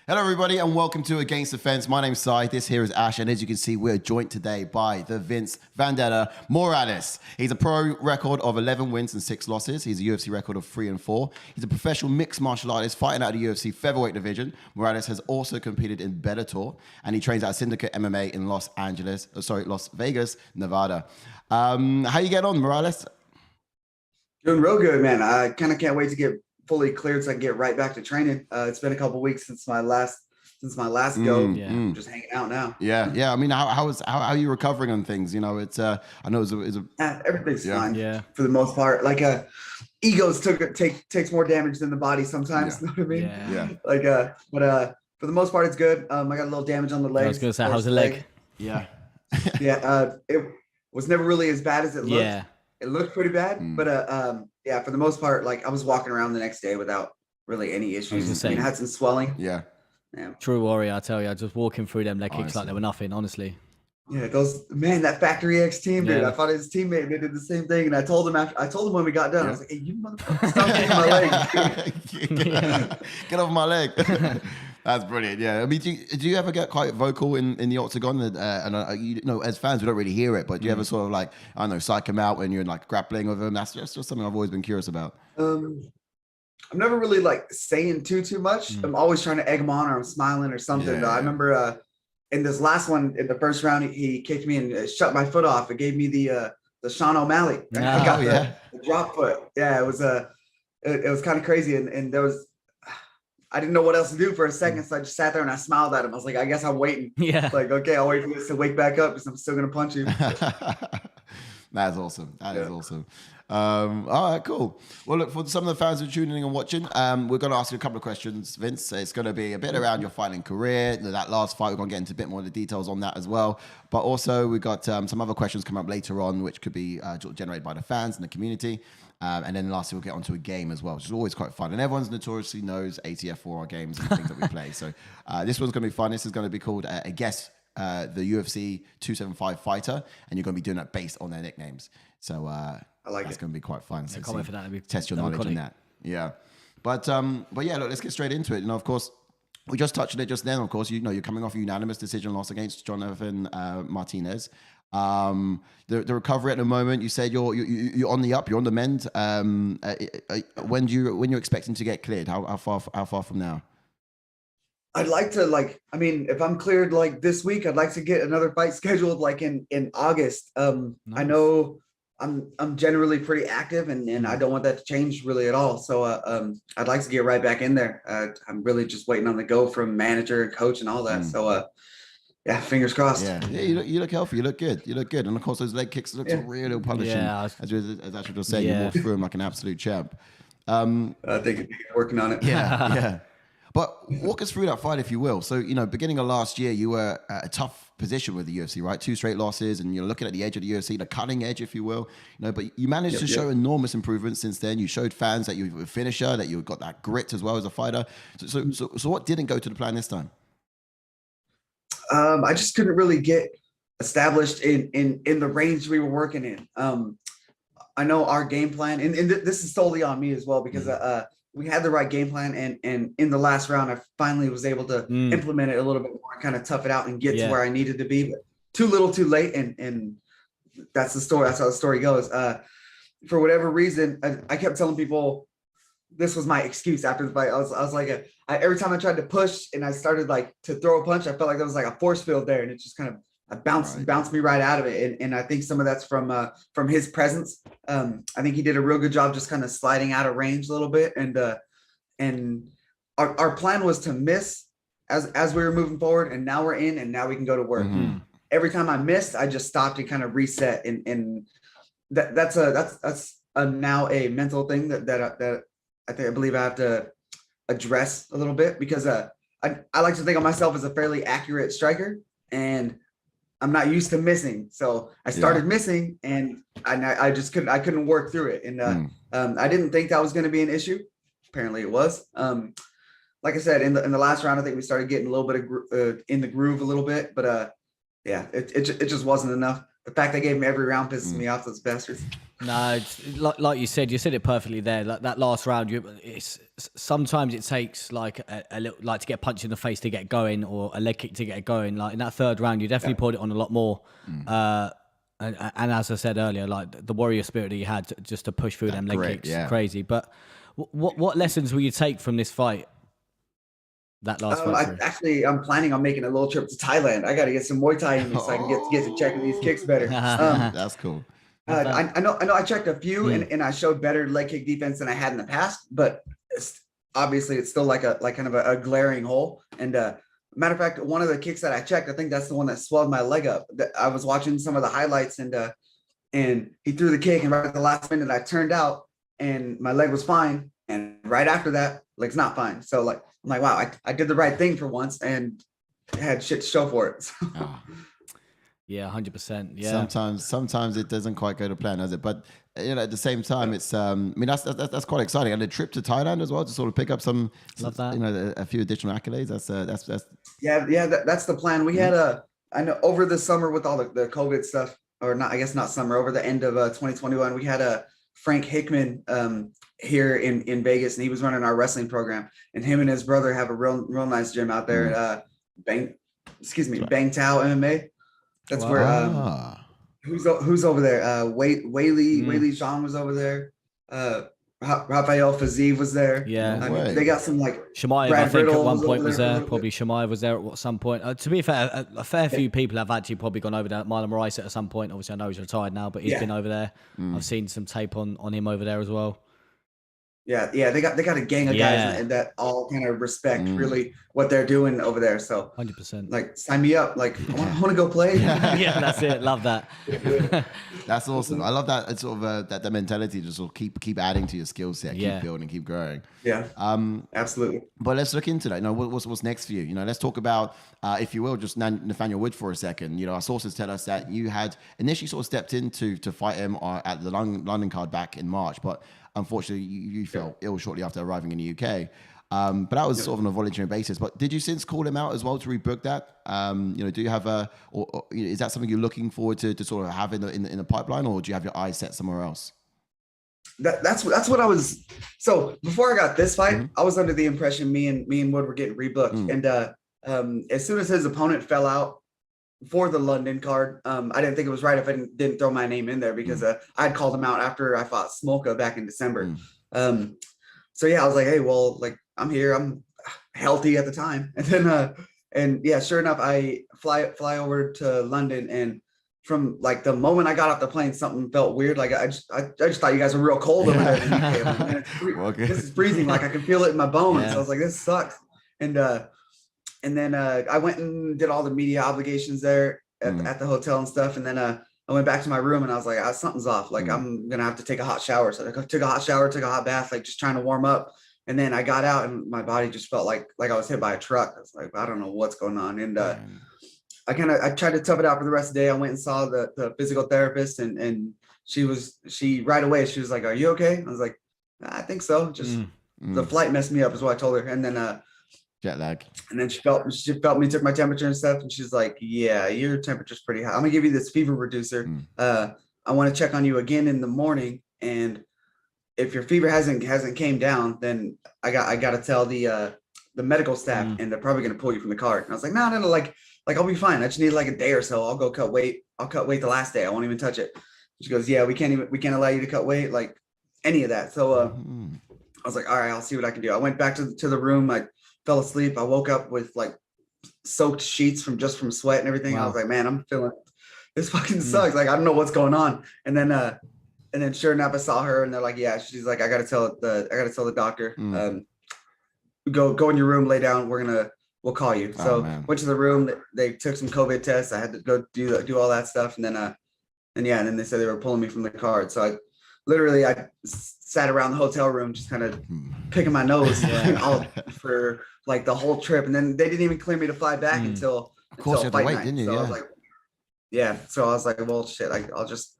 Hello, everybody, and welcome to Against the Fence. My name's Sai. This here is Ash, and as you can see, we're joined today by the Vince Vendetta Morales. He's a pro record of 11 wins and 6 losses. He's a UFC record of 3 and 4. He's a professional mixed martial artist fighting out of the UFC featherweight division. Morales has also competed in Bellator, and he trains at Syndicate MMA in Las Vegas, Nevada. How you get on, Morales? Doing real good, man. I kind of can't wait to get fully cleared so I can get right back to training. It's been a couple weeks since my last go. I'm just hanging out now. Yeah. I mean, how are you recovering on things? You know, it's I know it's a everything's fine. Yeah, for the most part. Like egos takes more damage than the body sometimes. You know what I mean? Yeah. Like but for the most part, it's good. I got a little damage on the legs. I was gonna say, how's the leg? Yeah. It was never really as bad as it looked. Yeah. It looked pretty bad, but yeah, for the most part, like I was walking around the next day without really any issues. I had some swelling. Yeah. True warrior, I tell you, just walking through them leg kicks like they were nothing, honestly. Yeah, that Factory X team, dude. I fought his teammate, they did the same thing, and I told him when we got done, I was like, "Hey, you motherfucker, stop kicking my leg! Get off my leg!" That's brilliant. Yeah, I mean, do you ever get quite vocal in the octagon? And you know, as fans, we don't really hear it, but do you ever sort of like, I don't know, psych him out when you're like grappling with him? That's just something I've always been curious about. I'm never really like saying too much. I'm always trying to egg him on, or I'm smiling or something. I remember in this last one, in the first round, he kicked me and shut my foot off. It gave me the Sean O'Malley. I got the drop foot. Yeah, it was kind of crazy, and there was. I didn't know what else to do for a second, so I just sat there and I smiled at him. I was like, I guess I'm waiting. Yeah. Like, okay, I'll wait for this to wake back up because I'm still going to punch you. That's awesome. That is awesome. All right, cool. Well, look, for some of the fans who are tuning in and watching, we're going to ask you a couple of questions, Vince. It's going to be a bit around your fighting career. That last fight, we're going to get into a bit more of the details on that as well. But also, we've got some other questions coming up later on, which could be generated by the fans and the community. And then lastly, we'll get onto a game as well, which is always quite fun. And everyone's notoriously knows ATF for our games and things that we play. So this one's going to be fun. This is going to be called, Guess the UFC 275 fighter. And you're going to be doing that based on their nicknames. So I like that's going to be quite fun. So comment for that. Test your knowledge on that. Yeah. But yeah, look, let's get straight into it. You know, of course, we just touched on it just then. Of course, you know, you're coming off a unanimous decision loss against Jonathan Martinez. The recovery at the moment, you said you're on the up, you're on the mend. When you're expecting to get cleared? How far from now? I'd like to I mean, if I'm cleared like this week, I'd like to get another fight scheduled like in August. Nice. I know I'm generally pretty active and I don't want that to change really at all. So I'd like to get right back in there. I'm really just waiting on the go from manager and coach and all that. So yeah, fingers crossed. Yeah, you look healthy. You look good. And of course, those leg kicks look really punishing. Yeah, as Ashley was saying, you walk through them like an absolute champ. I think you're working on it. Yeah. But walk us through that fight, if you will. So, you know, beginning of last year, you were at a tough position with the UFC, right? 2 straight losses, and you're looking at the edge of the UFC, the cutting edge, if you will. You know, but you managed to show enormous improvements since then. You showed fans that you were a finisher, that you got that grit as well as a fighter. So what didn't go to the plan this time? I just couldn't really get established in the range we were working in. I know our game plan, and this is solely on me as well, because we had the right game plan, and in the last round, I finally was able to implement it a little bit more, kind of tough it out and get to where I needed to be, but too little, too late, and that's the story. That's how the story goes. For whatever reason, I kept telling people this was my excuse after the fight. I was like, every time I tried to push and I started like to throw a punch, I felt like there was like a force field there, and it just kind of bounced me right out of it. And I think some of that's from his presence. I think he did a real good job just kind of sliding out of range a little bit. And our plan was to miss as we were moving forward, and now we're in, and now we can go to work. Every time I missed, I just stopped and kind of reset. And that's now a mental thing that I believe I have to address a little bit, because I like to think of myself as a fairly accurate striker, and I'm not used to missing. So I started missing, and I couldn't work through it. And I didn't think that was going to be an issue. Apparently it was. Like I said, in the last round, I think we started getting a little bit of in the groove a little bit, but yeah, it just wasn't enough. The fact they gave him every round pisses me off, those bastards. No, it's, like you said it perfectly there. Like that last round, sometimes it takes like a little, like to get punched in the face to get going, or a leg kick to get going. Like in that third round, you definitely pulled it on a lot more. And as I said earlier, like the warrior spirit that you had just to push through them leg kicks, crazy. But what lessons will you take from this fight? That last fight. I'm planning on making a little trip to Thailand. I got to get some Muay Thai in me so I can get to checking these kicks better. That's cool. I know I checked a few and I showed better leg kick defense than I had in the past, but obviously it's still like kind of a glaring hole. And matter of fact, one of the kicks that I checked, I think that's the one that swelled my leg up. I was watching some of the highlights and he threw the kick, and right at the last minute I turned out and my leg was fine. And right after that, leg's not fine. So like, I'm like, wow, I did the right thing for once and had shit to show for it. So. Yeah, 100%. Yeah. Sometimes it doesn't quite go to plan, does it? But at the same time, it's I mean that's quite exciting. And a trip to Thailand as well to sort of pick up some a few additional accolades. That's that's the plan. We had I know over the summer with all the COVID stuff, or not, I guess not summer, over the end of 2021, we had a Frank Hickman here in Vegas, and he was running our wrestling program, and him and his brother have a real nice gym out there. Bang Tao MMA. That's where who's over there? Whaley Zhang was over there. Rafael Fazeev was there. Yeah, they got some like Shemaev, I think at one point was there. Probably Shemaev was there at some point. To be fair, a fair few people have actually probably gone over there. Marlon Moraes at some point. Obviously, I know he's retired now, but he's been over there. I've seen some tape on him over there as well. Yeah, they got a gang of guys that all kind of respect really what they're doing over there. So 100%, like sign me up. Like I want to go play. Yeah, that's it. Love that. That's awesome. I love that. It's sort of that mentality to sort of keep adding to your skill set, keep building, keep growing. Yeah. Absolutely. But let's look into that. What's next for you? Let's talk about, if you will, just Nathaniel Wood for a second. Our sources tell us that you had initially sort of stepped into to fight him at the London card back in March, but unfortunately, you fell ill shortly after arriving in the UK. But that was sort of on a voluntary basis. But did you since call him out as well to rebook that? Do you have or is that something you're looking forward to sort of have in the pipeline, or do you have your eyes set somewhere else? That's what I was. So before I got this fight, I was under the impression me and Wood were getting rebooked, and as soon as his opponent fell out for the London card, I didn't think it was right if I didn't throw my name in there, because I'd called him out after I fought Smolka back in December. So yeah, I was like, hey, well, like I'm here, I'm healthy at the time, and then sure enough, I fly over to London, and from like the moment I got off the plane, something felt weird. Like I just thought you guys were real cold over there in the UK. Like, man, this is freezing. Like I can feel it in my bones. Yeah. So I was like, this sucks. And then I went and did all the media obligations there at the hotel and stuff. And then I went back to my room and I was like, something's off. Like I'm going to have to take a hot shower. So I took a hot shower, took a hot bath, like just trying to warm up. And then I got out and my body just felt like I was hit by a truck. I was like, I don't know what's going on. And I tried to tough it out for the rest of the day. I went and saw the physical therapist and she right away, she was like, are you okay? I was like, I think so. Just the flight messed me up is what I told her. And then jet lag. And then she felt me, took my temperature and stuff. And she's like, yeah, your temperature's pretty high. I'm gonna give you this fever reducer. I want to check on you again in the morning. And if your fever hasn't came down, then I got to tell the medical staff and they're probably going to pull you from the card. And I was like, no, like I'll be fine. I just need like a day or so. I'll go cut weight. I'll cut weight the last day. I won't even touch it. She goes, yeah, we can't allow you to cut weight, like any of that. So I was like, all right, I'll see what I can do. I went back to the room. I fell asleep. I woke up with like soaked sheets from sweat and everything. Wow. I was like, man, I'm feeling this fucking sucks. Like, I don't know what's going on. And then sure enough, I saw her and they're like, yeah, she's like, I gotta tell the doctor, go in your room, lay down. We'll call you. So went to the room. They took some COVID tests. I had to go do all that stuff. And then they said they were pulling me from the card. So I sat around the hotel room, just kind of picking my nose for like the whole trip. And then they didn't even clear me to fly back until you had to wait, night. didn't you? So I was like, so I was like, well, shit, I'll just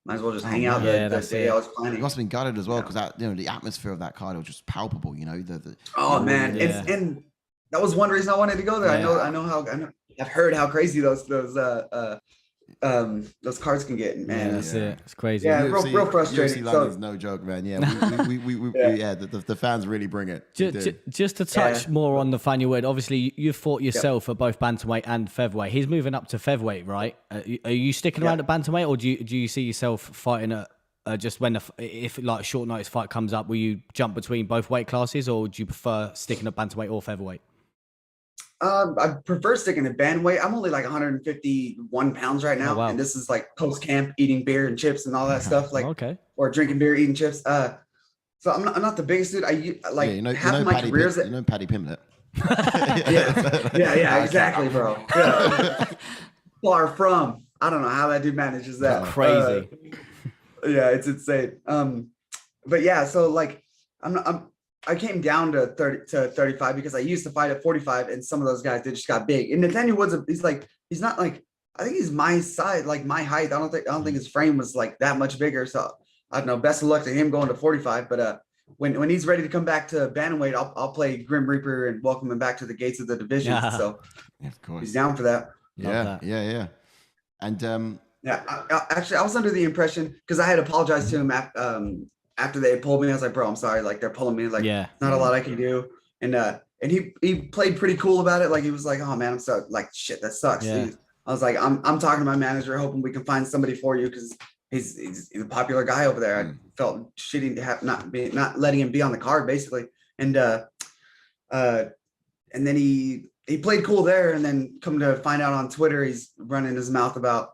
might as well just hang out the day I was planning. You must have been gutted as well, because that the atmosphere of that card was just palpable. Man, and that was one reason I wanted to go there. I know I've heard how crazy those those cards can get, man. Yeah, that's it. It's crazy. Yeah, real frustrating. UFC London's no joke, man. Yeah, the fans really bring it. Just to touch more on Nathaniel Wood, obviously you've fought yourself at both bantamweight and featherweight. He's moving up to featherweight, right? Are you sticking around at bantamweight, or do you see yourself fighting at just when if like a short notice fight comes up, will you jump between both weight classes, or do you prefer sticking at bantamweight or featherweight? I prefer sticking to bantamweight. I'm only like 151 pounds right now, and this is like post camp, eating beer and chips and all that stuff, like or drinking beer, eating chips. So I'm not the biggest dude. Half my careers. Paddy Pimlet. yeah, exactly, bro. Yeah. Far from. I don't know how that dude manages that. Crazy. Yeah, it's insane. But yeah, so like I came down to 35 because I used to fight at 45, and some of those guys, they just got big. And Nathaniel Woods, he's not like, I think he's my size, like my height. I don't think his frame was like that much bigger. So I don't know. Best of luck to him going to 45. But when he's ready to come back to bantamweight, I'll play Grim Reaper and welcome him back to the gates of the division. Yeah. So of course, he's down for that. Yeah. And I was under the impression, because I had apologized to him after they pulled me. I was like, bro, I'm sorry. Like, they're pulling me. Like, not a lot I can do. And he played pretty cool about it. Like, he was like, oh man, I'm so like, shit, that sucks. Yeah. I was like, I'm talking to my manager, hoping we can find somebody for you, because he's a popular guy over there. I felt shitty to have not letting him be on the card, basically. And then he played cool there, and then come to find out on Twitter, he's running his mouth about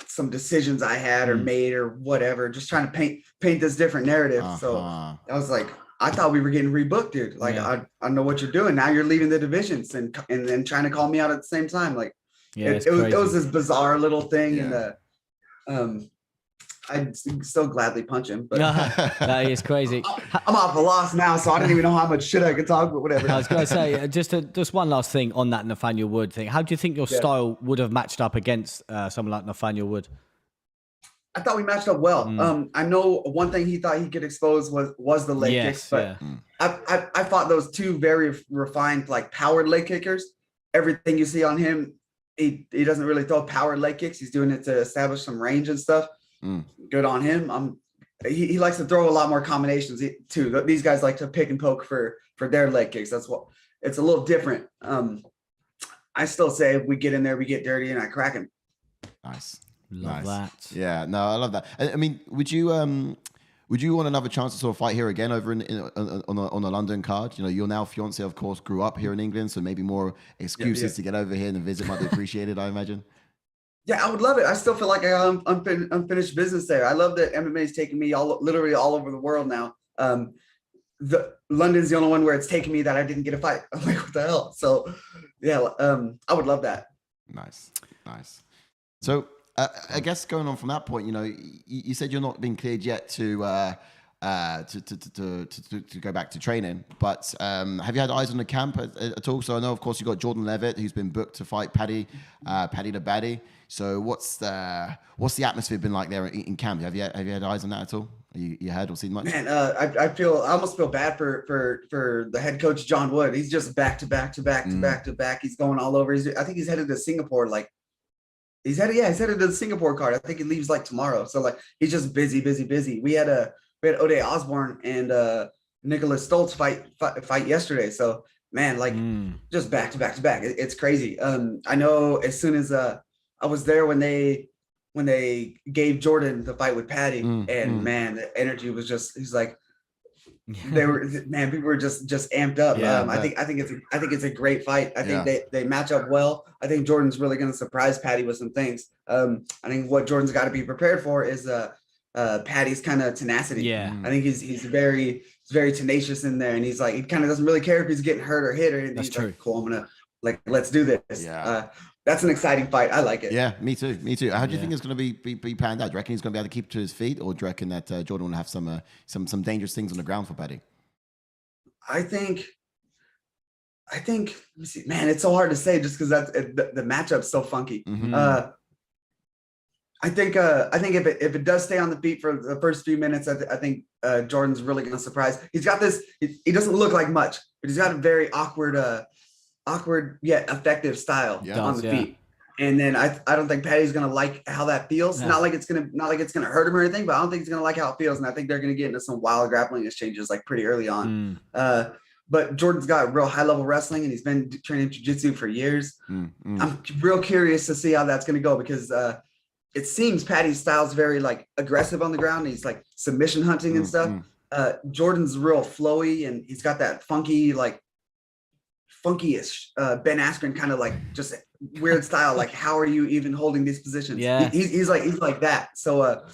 some decisions I had or made or whatever, just trying to paint this different narrative. So I was like, I thought we were getting rebooked, dude. Like, I know what you're doing. Now you're leaving the divisions and then trying to call me out at the same time. Like, it was this bizarre little thing. Yeah. And I'd still gladly punch him, but that is crazy. I'm off a loss now, so I don't even know how much shit I could talk, but whatever. I was going to say, just one last thing on that Nathaniel Wood thing. How do you think your style would have matched up against someone like Nathaniel Wood? I thought we matched up well. I know one thing he thought he could expose was the leg kicks, but I fought those two very refined, like powered leg kickers. Everything you see on him, he doesn't really throw powered leg kicks. He's doing it to establish some range and stuff. Good on him. He likes to throw a lot more combinations too. These guys like to pick and poke for their leg kicks. That's what it's a little different. I still say if we get in there, we get dirty, and I crack him. Nice. Love that. Yeah, no, I love that. I mean, would you want another chance to sort of fight here again over on a London card? You know, your now fiance, of course, grew up here in England, so maybe more excuses to get over here and the visit might be appreciated, I imagine. Yeah, I would love it. I still feel like I got unfinished business there. I love that MMA is taking me literally all over the world now. London's the only one where it's taking me that I didn't get a fight. I'm like, what the hell? So, yeah, I would love that. Nice. So, I guess going on from that point, you know, you said you're not being cleared yet to go back to training, but have you had eyes on the camp at all? So I know, of course, you got Jordan Levitt, who's been booked to fight Paddy the Baddy. So what's the atmosphere been like there in camp? Have you had eyes on that at all? You heard or seen much? Man, I almost feel bad for the head coach John Wood. He's just back to back. He's going all over. I think he's headed to Singapore. Like he's headed to the Singapore card. I think he leaves like tomorrow. So like he's just busy. We had Ode Osborne and Nicholas Stoltz fight yesterday. So man, like just back to back. It's crazy. I know as soon as I was there when they gave Jordan the fight with Paddy, and man, the energy was just, he's like, people were just amped up. I think it's a great fight. I think they match up well. I think Jordan's really going to surprise Paddy with some things. I think what Jordan's got to be prepared for is Paddy's kind of tenacity. Yeah, I think he's very tenacious in there, and he's like, he kind of doesn't really care if he's getting hurt or hit or anything. That's true. Like, cool, I'm gonna let's do this. Yeah. That's an exciting fight. I like it. Yeah, me too. How do you think it's going to be panned out? Do you reckon he's going to be able to keep to his feet, or do you reckon that Jordan will have some dangerous things on the ground for Paddy? I think. Let me see, man. It's so hard to say just because the matchup's so funky. I think if it does stay on the feet for the first few minutes, I think Jordan's really going to surprise. He's got this. He doesn't look like much, but he's got a very awkward yet effective style on the feet. And then I don't think Patty's gonna like how that feels. No. Not like it's gonna hurt him or anything, but I don't think he's gonna like how it feels. And I think they're gonna get into some wild grappling exchanges like pretty early on. But Jordan's got real high level wrestling, and he's been training jiu-jitsu for years. I'm real curious to see how that's gonna go, because it seems Patty's style's very like aggressive on the ground. He's like submission hunting and stuff. Jordan's real flowy, and he's got that funky, like funky-ish Ben Askren kind of like just weird style. Like, how are you even holding these positions? Yeah, he's like that. So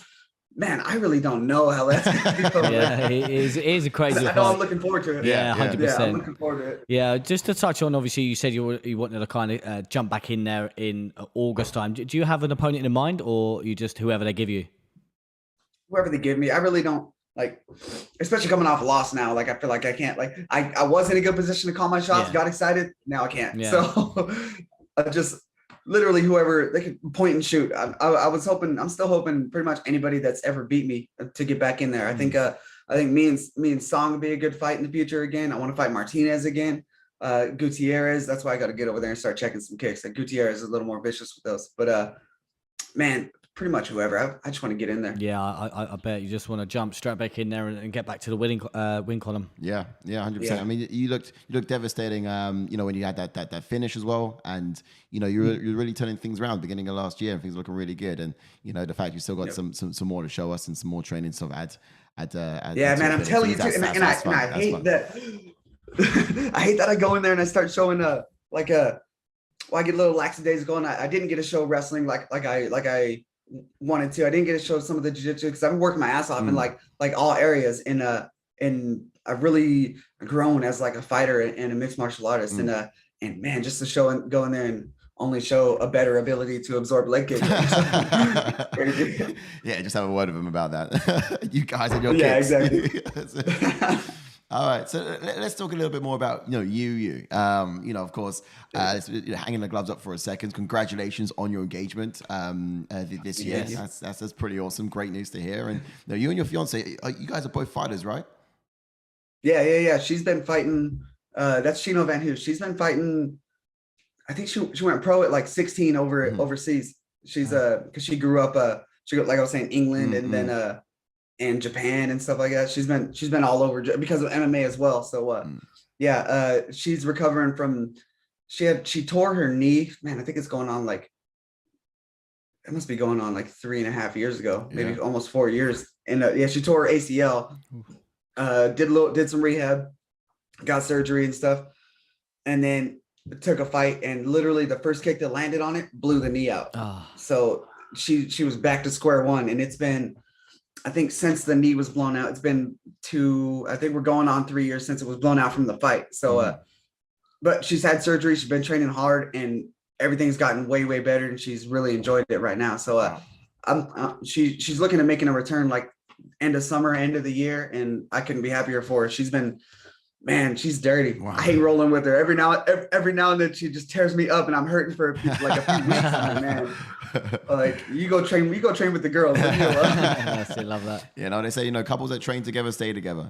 man, I really don't know how that's gonna go. Yeah, it is a crazy. I know I'm looking forward to it. Yeah, 100%. Yeah, I'm looking forward to it. Yeah, just to touch on, obviously, you said you wanted to kind of jump back in there in August time. Do you have an opponent in mind, or you just whoever they give you? Whoever they give me, I really don't like, especially coming off a loss now. Like, I feel like I can't. Like, I was in a good position to call my shots, got excited. Now I can't. Yeah. So I just literally whoever they could point and shoot. I was hoping. I'm still hoping pretty much anybody that's ever beat me to get back in there. I think me and Song would be a good fight in the future again. I want to fight Martinez again. Gutierrez. That's why I got to get over there and start checking some kicks. Like, Gutierrez is a little more vicious with those. But man, pretty much whoever. I just want to get in there. Yeah, I bet you just want to jump straight back in there and get back to the win column. Yeah, 100%. I mean, you looked devastating. When you had that finish as well, and you're really turning things around beginning of last year, and things looking really good. And the fact you still got some more to show us and some more training stuff add. Yeah, man, I'm telling you, too, and I hate that. I hate that I go in there and I start showing I get a little lackadaisical, and I didn't get to show wrestling like I wanted to. I didn't get to show some of the jiu-jitsu because I've been working my ass off in like all areas, and I've really grown as like a fighter and a mixed martial artist, and man, just to go in there and only show a better ability to absorb leg kicks. Yeah, just have a word with him about that. You guys and your kicks. Yeah, exactly. All right, so let's talk a little bit more about you. Of course, hanging the gloves up for a second. Congratulations on your engagement this year. That's pretty awesome. Great news to hear. And you and your fiance, you guys are both fighters, right? Yeah. She's been fighting. That's Chino Van Hoos. She's been fighting. I think she went pro at like 16 overseas. She's because she grew up like I was saying, England, and then and Japan and stuff like that. She's been all over because of MMA as well. So she's recovering from, she tore her knee. Man, I think it's going on like, it must be going on like 3.5 years ago, maybe almost 4 years. And she tore her ACL, did some rehab, got surgery and stuff. And then took a fight, and literally the first kick that landed on it blew the knee out. So she was back to square one, and it's been, I think since the knee was blown out, it's been I think we're going on 3 years since it was blown out from the fight. So, but she's had surgery. She's been training hard, and everything's gotten way, way better. And she's really enjoyed it right now. So, she's looking at making a return like end of summer, end of the year. And I couldn't be happier for her. She's she's dirty. Wow. I hate rolling with her. Every now and then she just tears me up, and I'm hurting for like a few weeks. I'm like, man, like you go train with the girls. I still love that. They say couples that train together stay together.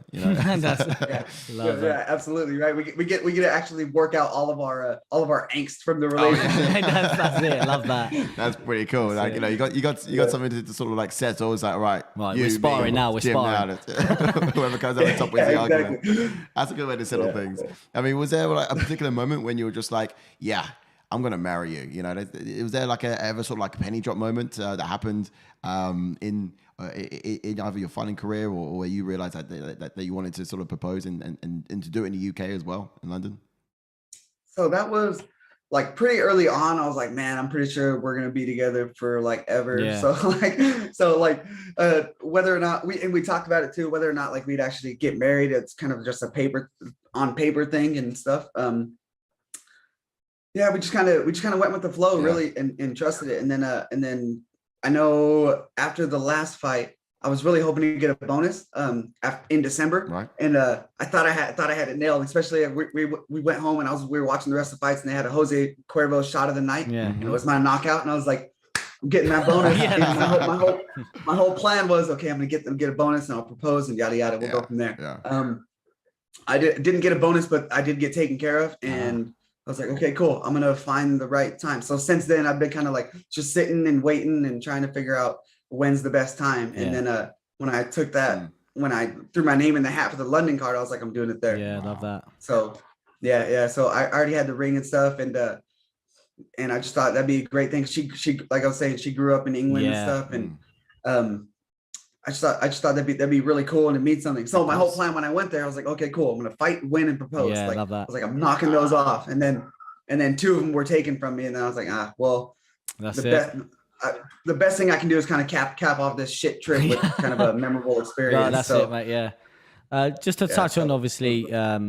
Absolutely right. We get to actually work out all of our angst from the relationship. That's it. Love that. That's pretty cool. Like you got something to sort of like settle. It's like right. We're sparring now. We're sparring. Whoever comes out the top wins the argument. That's a good way to settle things. I mean, was there like a particular moment when you were just like, yeah, I'm gonna marry you? Was there like ever sort of like a penny drop moment that happened in either your fighting career or where you realized that you wanted to sort of propose and to do it in the UK as well, in London? So that was like pretty early on. I was like, man, I'm pretty sure we're gonna be together for like ever. Yeah. So whether or not we talked about it too, whether or not like we'd actually get married, it's kind of just a paper thing and stuff. We just kind of went with the flow, really, and trusted it. And then I know after the last fight, I was really hoping to get a bonus in December, right? And I thought I had it nailed. Especially we went home and we were watching the rest of the fights, and they had a Jose Cuervo shot of the night. Yeah, and it was my knockout, and I was like, I'm getting that bonus. My whole plan was, okay, I'm gonna get a bonus, and I'll propose, and yada yada. We'll go from there. Yeah. I didn't get a bonus, but I did get taken care of, and I was like, okay, cool. I'm gonna find the right time. So since then, I've been kind of like just sitting and waiting and trying to figure out when's the best time. And then when I took that, when I threw my name in the hat for the London card, I was like, I'm doing it there. Yeah, love that. So yeah. So I already had the ring and stuff, and I just thought that'd be a great thing. She like I was saying, she grew up in England and stuff, and I just thought that'd be really cool and to meet something. So my whole plan when I went there, I was like, okay, cool. I'm gonna fight, win, and propose. Yeah, like, love that. I was like, I'm knocking those off, and then 2 of them were taken from me, and then I was like, well, that's it. The best thing I can do is kind of cap off this shit trip with kind of a memorable experience. Yeah, that's it, mate. Yeah. Just to touch on, obviously,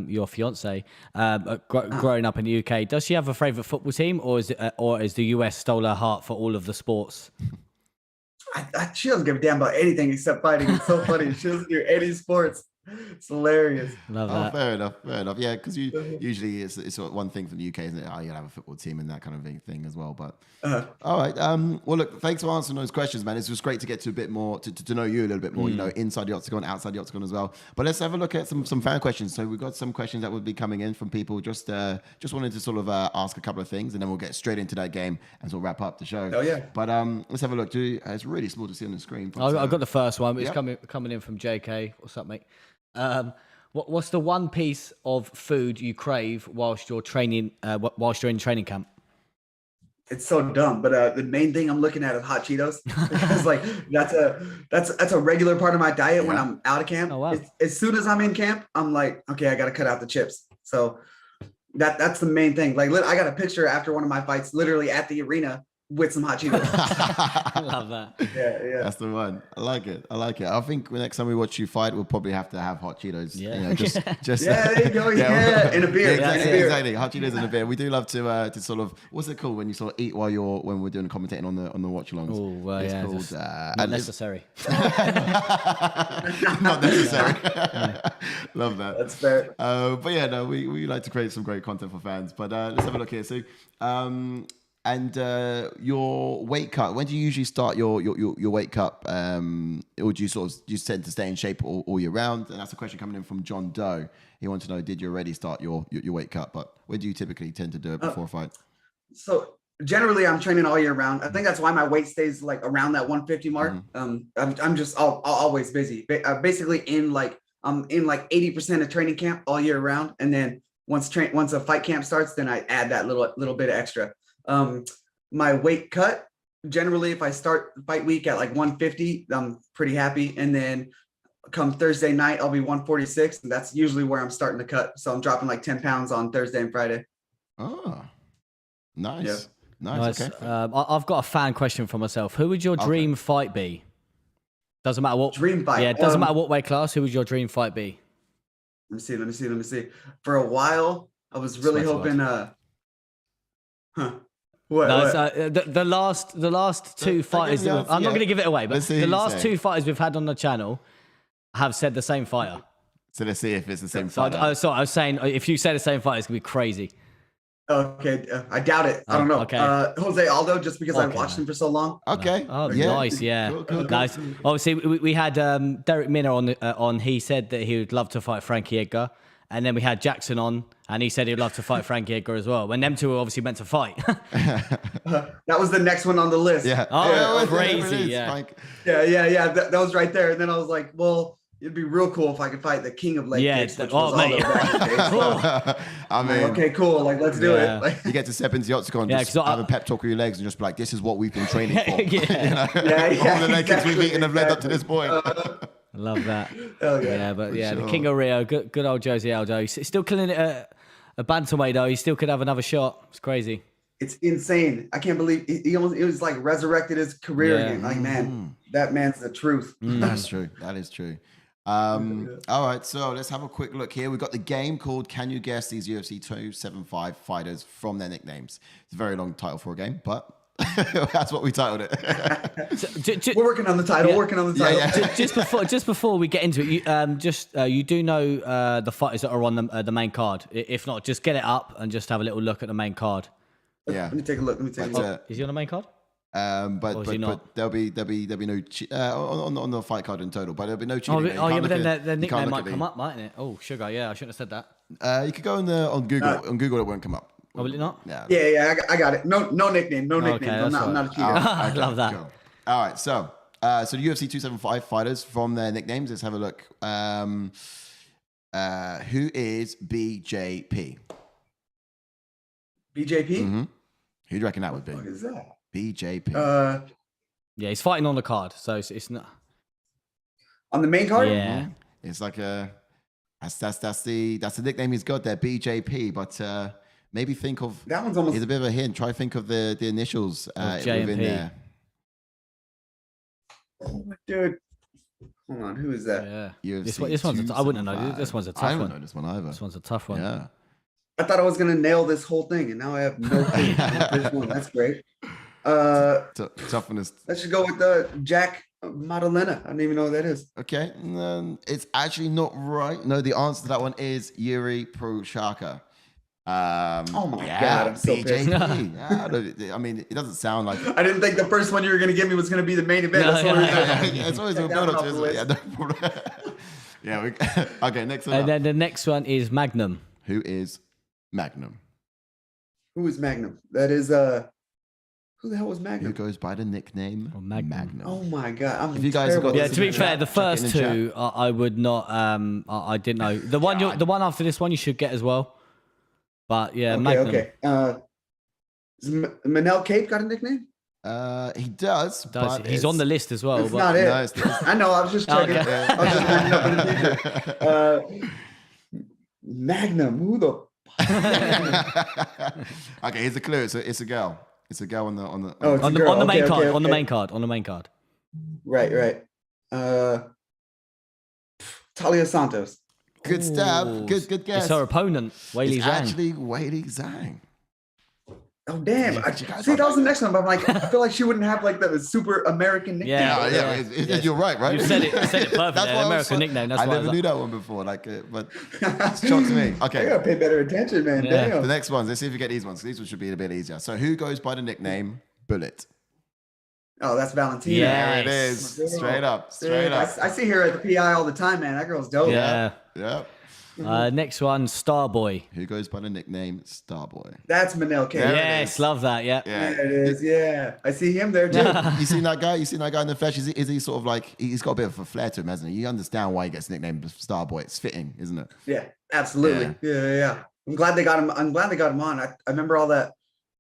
your fiance growing up in the UK, does she have a favorite football team, or is the US stole her heart for all of the sports? She doesn't give a damn about anything except fighting. It's so funny. She doesn't do any sports. It's hilarious. Love that. Fair enough. Yeah, because usually it's sort of one thing from the UK, isn't it? Oh, you have a football team and that kind of thing as well. But all right. Well, look, thanks for answering those questions, man. It's just great to get to a bit more to know you a little bit more. You know, inside the octagon, outside the octagon as well. But let's have a look at some fan questions. So we've got some questions that will be coming in from people. Just wanted to sort of ask a couple of things, and then we'll get straight into that game and sort of wrap up the show. Oh yeah. But let's have a look. It's really small to see on the screen. But, I've got the first one. It's coming in from JK. What's up, mate? What's the one piece of food you crave whilst you're training? Whilst you're in training camp? It's so dumb, but the main thing I'm looking at is hot Cheetos. Because like that's a regular part of my diet when I'm out of camp. Oh, wow. As soon as I'm in camp, I'm like, okay, I got to cut out the chips. So that's the main thing. Like I got a picture after one of my fights, literally at the arena with some hot Cheetos. I love that. Yeah. That's the one. I like it. I think the next time we watch you fight, we'll probably have to have hot Cheetos. Yeah. You know, just yeah, there you go. Yeah, in a beer. Exactly. Hot Cheetos and a beer. We do love to sort of, what's it called when you sort of eat when we're doing commentating on the watch alongs? Oh, well, it's yeah. called Not necessary. Not necessary. Love that. That's fair. But yeah, no, we like to create some great content for fans. But let's have a look here. So, and your weight cut. When do you usually start your weight cut? Or do you tend to stay in shape all year round? And that's a question coming in from John Doe. He wants to know, did you already start your weight cut? But when do you typically tend to do it before a fight? So generally, I'm training all year round. I think that's why my weight stays like around that 150 mark. I'm just always busy. Basically, I'm in like 80% of training camp all year round, and then once a fight camp starts, then I add that little bit of extra. My weight cut, generally, if I start fight week at like 150, I'm pretty happy. And then come Thursday night, I'll be 146. And that's usually where I'm starting to cut. So I'm dropping like 10 pounds on Thursday and Friday. Oh, nice. Yeah. Nice. Okay. I've got a fan question for myself. Who would your dream fight be? Doesn't matter what dream fight. Yeah, it doesn't matter what weight class. Who would your dream fight be? Let me see. For a while, I was really hoping, What? The last two fighters. I'm not going to give it away, but the last two fighters we've had on the channel have said the same fighter. So let's see if it's the same So fighter. I was saying, if you say the same fighter, it's going to be crazy. Okay, I doubt it. I don't know. Okay. Jose Aldo, just because I watched him for so long. Okay. Oh, nice. Yeah. Cool. Nice. Obviously, we had Derek Minner on. He said that he would love to fight Frankie Edgar. And then we had Jackson on, and he said he'd love to fight Frankie Edgar as well. When them two were obviously meant to fight. That was the next one on the list. Yeah. Oh, crazy. Yeah. Yeah. That was right there. And then I was like, well, it'd be real cool if I could fight the king of leg kicks, which was mate. I mean, okay, cool. Like, let's do it. Like, you get to step into the octagon, just have a pep talk with your legs and just be like, this is what we've been training for. Yeah. All the leg kicks we've eaten have led up to this point. I love that. Oh, The King of Rio, good old Jose Aldo. He's still killing it at a bantamweight though. He still could have another shot. It's crazy. It's insane. I can't believe it was like resurrected his career again. Like, man, that man's the truth. That's true. That is true. All right, so let's have a quick look here. We've got the game called Can You Guess These UFC 275 Fighters from Their Nicknames? It's a very long title for a game, but that's what we titled it. We're working on the title. Yeah. Just before we get into it, you do know the fighters that are on the main card. If not, just get it up and just have a little look at the main card. Yeah. Let me take a look. Is he on the main card? But there'll be no on the fight card in total, but there'll be no cheating. But then their nickname might come up, mightn't it? Oh, sugar. Yeah, I shouldn't have said that. You could go on Google. On Google, it won't come up. Oh, will it not? Yeah. Yeah, I got it. No nickname. No nicknames. that's I'm not a cheater. I love that. Cool. All right, so the UFC 275 fighters from their nicknames. Let's have a look. Who is BJP? BJP? Mm-hmm. Who do you reckon that would be? What is that? BJP. Yeah, he's fighting on the card, so it's not. On the main card? Yeah. It's like that's the nickname he's got there, BJP. But maybe think of That one's almost. Here's a bit of a hint. Try think of the initials within JMP. there. Oh, dude. Hold on. Who is that? Yeah. UFC This one's. I wouldn't know. 275. This one's a I tough don't one. know this one either. This one's a tough one. Yeah. I thought I was gonna nail this whole thing, and now I have no clue. This one. That's great. Toughness. Let's just go with Jack Maddalena. I don't even know who that is. Okay, it's actually not right. No, the answer to that one is Yuri Prochazka. Oh my God, I'm so pissed. Yeah, I mean, it doesn't sound like. I didn't think the first one you were gonna give me was gonna be the main event. No, That's what It's always a build up to it. Yeah, no problem. Yeah. Okay, next one. And Up. then the next one is Magnum. Who is Magnum? Who is Magnum? That is who the hell was Who Magnum? goes by the nickname Magnum. Oh my God, I'm If you guys have got terrible Yeah, at to be this. fair, the Check in first the two I would not. I didn't know. The one the one after this one you should get as well. But yeah, Okay, Magnum. okay. Has Manel Cape got a nickname? He does. But He's on the list as well. It's but- not it. No, it's I know. I was just checking. Okay. I was just looking up in the future. Magnum. Who the? Okay, here's a clue. It's a girl. It's a girl on the Oh, it's a on the girl. on the main Okay, card. okay, On the okay. main card. On the main card. Right. Talia Santos. Good stab. Ooh, Good guess. It's her opponent, Weili It's Zhang. actually Weili Zhang. Oh damn! Yeah, I, you guys see, are that was the right. next one, but I'm like, I feel like she wouldn't have like the super American nickname. Yeah. You're right, right? You said it perfectly. That's why I was American so- nickname. That's I why never was knew like, that one before. But it's shocked me. I Okay, gotta pay better attention, man. Yeah. Damn. the next ones. Let's see if we get these ones. These ones should be a bit easier. So, who goes by the nickname Bullet? Oh, that's Valentina. Yeah. There it is. Yes. Straight up. Dude, I see her at the PI all the time, man. That girl's dope. yeah. Yep. Next one, Starboy. Who goes by the nickname Starboy? That's Manel Cape. There it Yes, is. love that. Yeah. Yeah, it is. Yeah, I see him there too. You seen that guy? You seen that guy in the flesh? Is he sort of like he's got a bit of a flair to him, hasn't he? You understand why he gets nicknamed Starboy. It's fitting, isn't it? Yeah, absolutely. Yeah. I'm glad they got him. I'm glad they got him on. I remember all that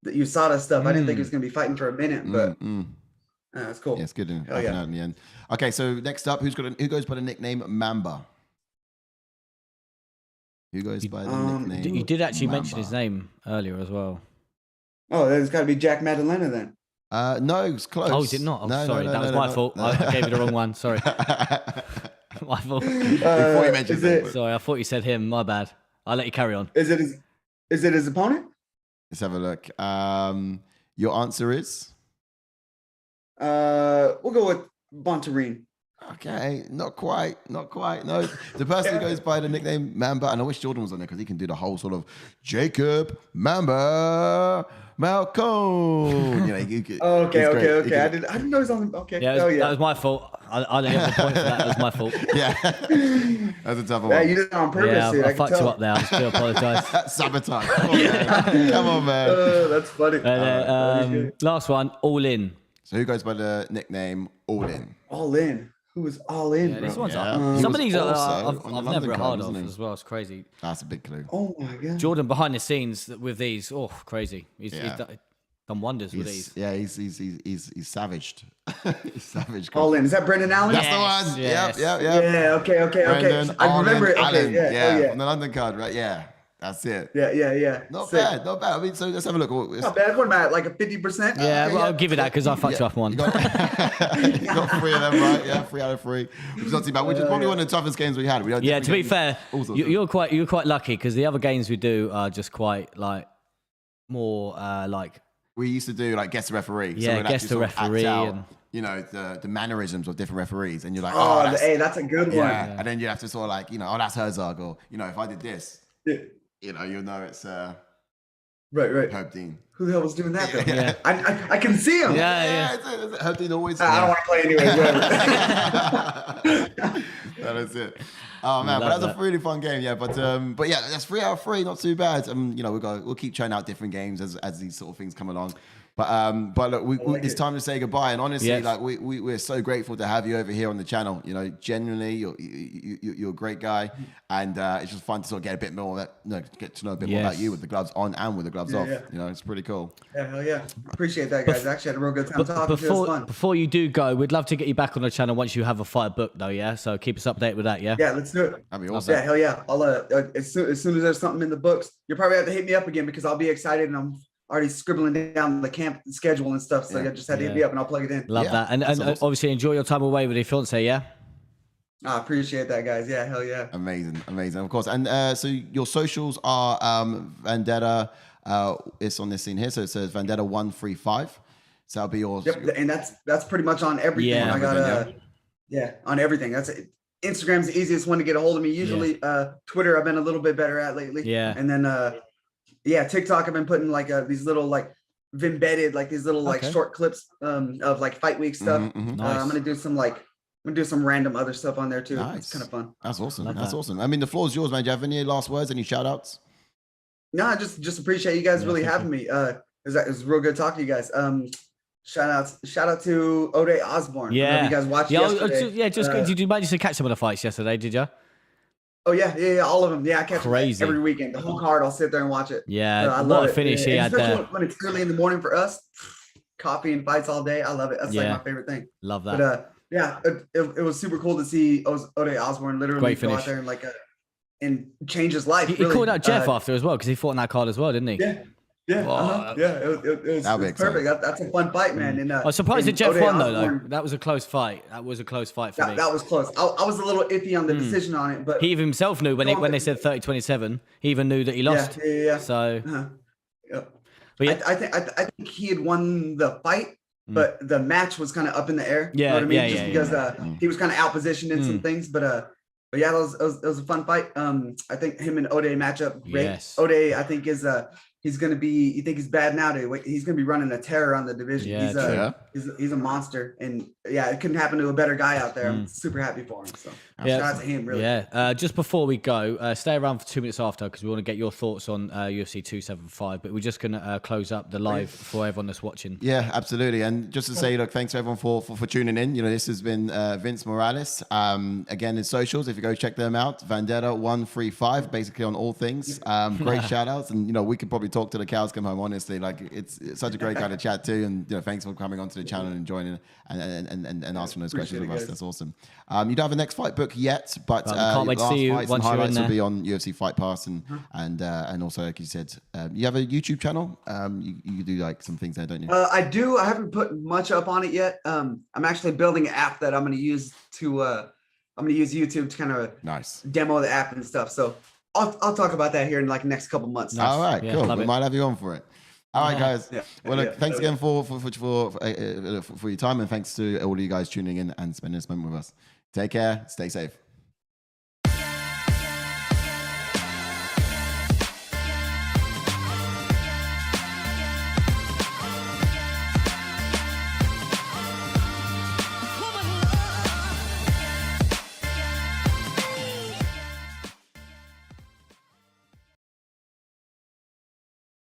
USADA stuff. I didn't think he was gonna be fighting for a minute, but that's cool. Yeah, it's good in, Hell yeah. out in the end. Okay, so next up, who goes by the nickname Mamba? Who goes by the nickname? You did actually Mamba? mention his name earlier as well. Oh, there's got to be Jack Maddalena then. No, it's close. Oh, is it not? Oh, No, sorry, no, that no, was no, my no, fault. no. I gave you the wrong one. Sorry. My fault. Before you mentioned is it. it Sorry, I thought you said him. My bad. I'll let you carry on. is it his opponent? Let's have a look. Your answer is We'll go with Bontarine. okay. Not quite. No, the person who goes by the nickname Mamba, and I wish Jordan was on there because he can do the whole sort of Jacob Mamba Malcone. Okay. I didn't know he was on. Okay. Yeah, that was my fault. I'll let you have the point for that. That was my fault. Yeah, that's a tough Yeah, one. you did it on purpose, Yeah, dude. I I can fucked you tell. up there. I just do apologise. Sabotage. Come on, man. Come on, man. That's funny. Last one, All In. So who goes by the nickname All In? All in. Who was all in, Yeah, bro? this one's Yeah. up. He Some was of these also I've on the never London heard card, of wasn't he? as well. It's crazy. That's a big clue. Oh my god. Jordan behind the scenes with these, oh, crazy. He's Yeah. done wonders with these. He's savaged. He's savage. All in. Is that Brendan Allen? That's Yes, the one. yes. Yep. Yeah. Okay. Brendan I remember it. Allen. Okay. Yeah. On the London card, right? Yeah, that's it. Yeah. Not Sick. bad. I mean, so let's have a look. Not bad. What am I at? Like a 50%? Yeah, well, yeah. I'll give you that because I fucked you up on You one. got 3 of them, right? Yeah, 3 out of 3, which is not too bad. Which is probably one of the toughest games we had. We don't Yeah, to be get fair, all sorts of- you're quite lucky because the other games we do are just quite like more like we used to do like guess the referee. Yeah, we'd guess actually the sort of act referee out, and- you know, the mannerisms of different referees, and you're like, Oh, that's, that's a good one. yeah. And then you have to sort of like, that's Herzog, or if I did this, Yeah. you'll know it's Right. Herb Dean. Who the hell was doing that though? Yeah. I can see him. Yeah. It's Herb Dean always. I don't want to play anyways. Whatever. That is it. Oh man, but that's a really fun game, yeah. But yeah, that's 3 out of 3, not too bad. You know, we'll keep trying out different games as these sort of things come along. But look, it's time to say goodbye. And honestly, like we're so grateful to have you over here on the channel. You know, genuinely, you're a great guy, and it's just fun to sort of get a bit more, get to know a bit more about you with the gloves on and with the gloves off. You know, it's pretty cool. Yeah, hell yeah. Appreciate that, guys. Actually had a real good time talking to you. It was fun. Before you do go, we'd love to get you back on the channel once you have a fight booked, though. Yeah, so keep us updated with that. Yeah. Yeah, let's do it. That'd be awesome. Yeah, hell yeah. I'll as soon as there's something in the books, you'll probably have to hit me up again because I'll be excited and I'm already scribbling down the camp schedule and stuff. So you just had to hit me up and I'll plug it in. Love that. And awesome. Obviously enjoy your time away with your fiance, yeah? I appreciate that, guys. Yeah, hell yeah. Amazing, of course. And so your socials are Vendetta. It's on this scene here, so it says Vendetta135. So that'll be yours. Yep, and that's pretty much on everything. Yeah, I got on everything. That's it. Instagram's the easiest one to get a hold of me. Usually, Twitter I've been a little bit better at lately. Yeah, and then TikTok I've been putting like these little like embedded like these little like short clips of like fight week stuff. Nice. I'm gonna do some random other stuff on there too. Nice. It's kind of fun. That's awesome. That's awesome. I mean, the floor is yours, man. Do you have any last words? Any shout outs? No, I just appreciate you guys really having me. It was real good talking to you guys. Shout out to Ode Osborne. Yeah, you guys watched yesterday. Did you manage to catch some of the fights yesterday? Did you? Oh yeah, all of them. Yeah, I catch them every weekend. The whole card, I'll sit there and watch it. Yeah, I love what it. a finish he had there. there. When it's early in the morning for us, coffee and fights all day. I love it. That's like my favorite thing. Love that. But it was super cool to see Ode Osborne literally go out there and change his life. He called out Jeff after as well because he fought in that card as well, didn't he? Yeah. Yeah, it was perfect. That's a fun fight, man. And I'm surprised that Jeff won though. That was a close fight. That was a close fight for me. That was close. I was a little iffy on the decision on it, but he even himself knew when they said 30-27. He even knew that he lost. Yeah. So, but I think he had won the fight, but the match was kind of up in the air. Yeah, you know what I mean? Just because he was kind of out positioned in some things, but yeah, it was a fun fight. I think him and Ode match up great. Yes. Ode, I think he's going to be, you think he's bad now, dude. He's going to be running a terror on the division. Yeah, he's a monster. And yeah, it couldn't happen to a better guy out there. I'm super happy for him. So shout out to him, really. Yeah. Just before we go, stay around for 2 minutes after because we want to get your thoughts on UFC 275. But we're just going to close up the live for everyone that's watching. Yeah, absolutely. And just to say, look, thanks everyone for tuning in. You know, this has been Vince Morales. Again, his socials, if you go check them out, Vendetta135, basically on all things. Great shout outs. And, you know, we could probably talk to the cows come home, honestly. Like, it's such a great guy to chat to. And, you know, thanks for coming onto the channel and joining and asking those questions with us. That's awesome. You don't have a next fight book yet, but can't wait to see you once you're in highlights there. will be on UFC Fight Pass and also, like you said, you have a YouTube channel. You do like some things there, don't you? I do. I haven't put much up on it yet. I'm actually building an app that I'm going to use YouTube to kind of demo the app and stuff. So I'll talk about that here in like the next couple months. All right, cool. We might have you on for it. All right, guys. Well, look, thanks again for your time, and thanks to all of you guys tuning in and spending this moment with us. Take care. Stay safe.